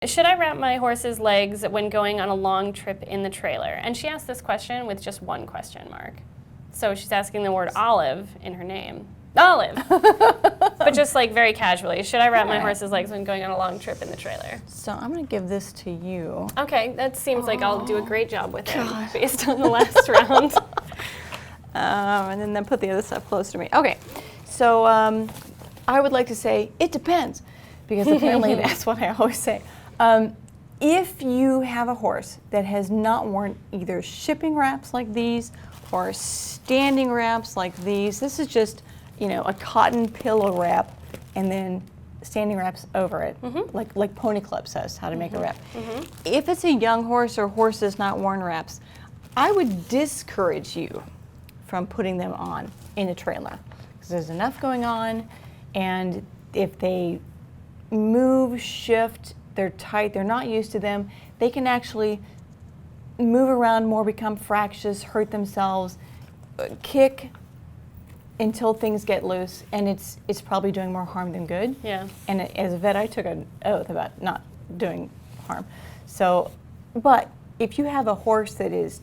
Should I wrap my horse's legs when going on a long trip in the trailer? And she asked this question with just one question mark. So she's asking the word olive in her name. Olive! But just like very casually. Should I wrap my horse's legs when going on a long trip in the trailer? So I'm going to give this to you. Okay, that seems like I'll do a great job with it based on the last round. And then put the other stuff close to me. Okay, so I would like to say it depends, because apparently that's what I always say. If you have a horse that has not worn either shipping wraps like these or standing wraps like these, this is just, you know, a cotton pillow wrap and then standing wraps over it, like Pony Club says how to make a wrap. If it's a young horse or horse that's not worn wraps, I would discourage you from putting them on in a trailer, because there's enough going on, and if they move, shift, they're tight, they're not used to them, they can actually move around more, become fractious, hurt themselves, kick until things get loose, and it's probably doing more harm than good. Yeah. And as a vet, I took an oath about not doing harm. So, but if you have a horse that is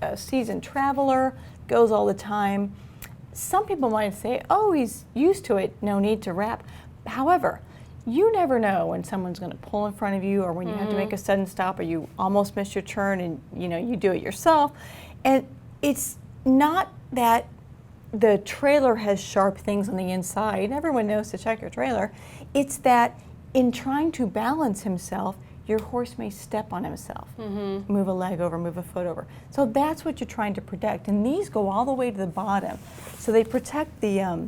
a seasoned traveler, goes all the time, some people might say, oh, he's used to it, no need to wrap. However, you never know when someone's going to pull in front of you, or when you have to make a sudden stop, or you almost miss your turn and you do it yourself. And it's not that the trailer has sharp things on the inside. Everyone knows to check your trailer. It's that in trying to balance himself, your horse may step on himself, move a leg over, move a foot over. So that's what you're trying to protect. And these go all the way to the bottom. So they protect the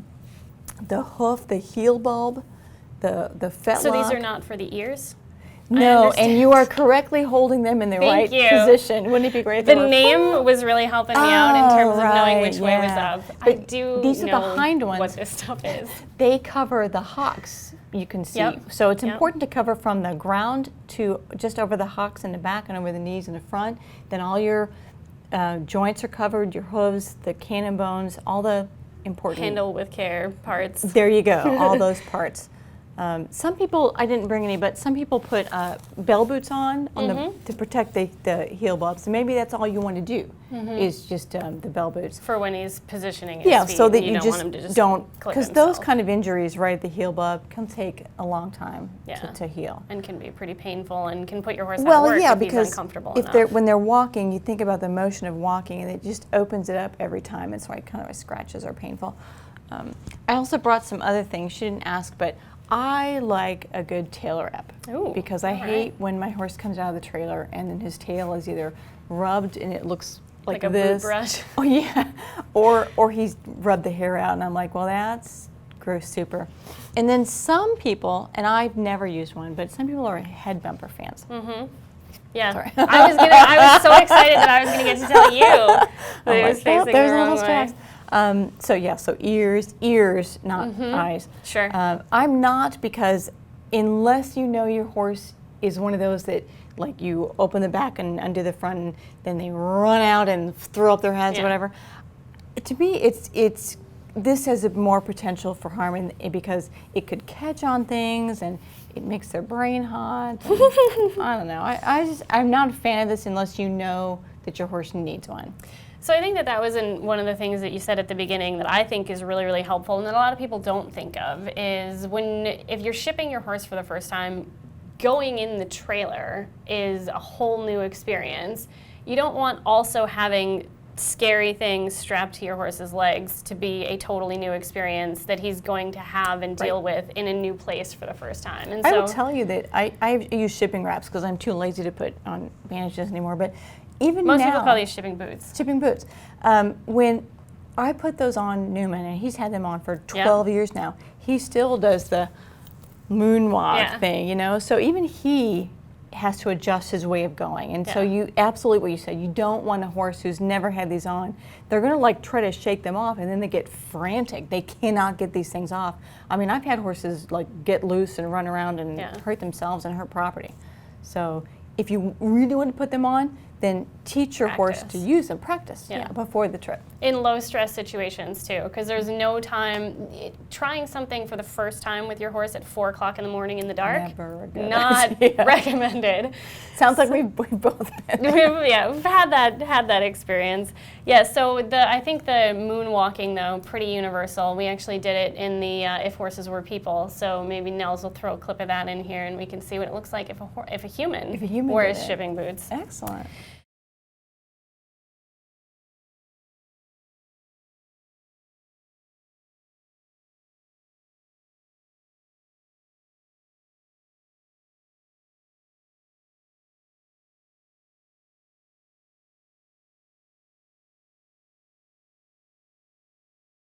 hoof, the heel bulb, the fetlock. So these are not for the ears? No, and you are correctly holding them in the right position. Wouldn't it be great? The name was really helping me out in terms of knowing which way was up. But I do these know are the hind ones. what this stuff is. They cover the hocks, you can see. So it's important to cover from the ground to just over the hocks in the back and over the knees in the front. Then all your joints are covered, your hooves, the cannon bones, all the important. Handle with care parts. There you go, all those parts. Some people, I didn't bring any, but some people put bell boots on to protect the heel bulbs. So maybe that's all you want to do is just the bell boots. For when he's positioning his feet. So that you you don't want him to just don't, clip because himself. those kind of injuries right at the heel bulb can take a long time to heal. And can be pretty painful and can put your horse out of work if he's uncomfortable enough. When they're walking, you think about the motion of walking, and it just opens it up every time. It's why kind of scratches are painful. I also brought some other things. She didn't ask, but I like a good tail wrap, because I hate when my horse comes out of the trailer and then his tail is either rubbed and it looks like a this. boot brush. Oh yeah, or he's rubbed the hair out, and I'm like, well, that's gross super. And then some people, and I've never used one, but some people are head bumper fans. Yeah, Sorry. I was so excited that I was going to get to tell you that it was facing the wrong way. So ears, not eyes. Sure. I'm not, because unless you know your horse is one of those that, like, you open the back and undo the front, and then they run out and throw up their heads or whatever. To me, this has a more potential for harm, because it could catch on things and it makes their brain hot. I don't know. I'm not a fan of this unless you know that your horse needs one. So I think that was one of the things that you said at the beginning that I think is really, really helpful, and that a lot of people don't think of, is if you're shipping your horse for the first time, going in the trailer is a whole new experience. You don't want also having scary things strapped to your horse's legs to be a totally new experience that he's going to have and deal with in a new place for the first time. And so I will tell you that I use shipping wraps because I'm too lazy to put on bandages anymore, but even most now, people call these shipping boots. Shipping boots. When I put those on Newman, and he's had them on for 12 years now, he still does the moonwalk thing, So even he has to adjust his way of going. And so you, absolutely what you said, you don't want a horse who's never had these on. They're going to try to shake them off, and then they get frantic. They cannot get these things off. I mean, I've had horses get loose and run around and hurt themselves and hurt property. So if you really want to put them on, then teach your horse to Practice. use them. Practice, Yeah. before the trip. In low stress situations too, because there's no time. Trying something for the first time with your horse at 4 o'clock in the morning in the dark, Never a good not idea. recommended. Sounds like we've both been. We've had that experience. Yeah. So I think the moonwalking though, pretty universal. We actually did it in the If Horses Were People. So maybe Nels will throw a clip of that in here, and we can see what it looks like if a human If a human wears did it. shipping boots. Excellent.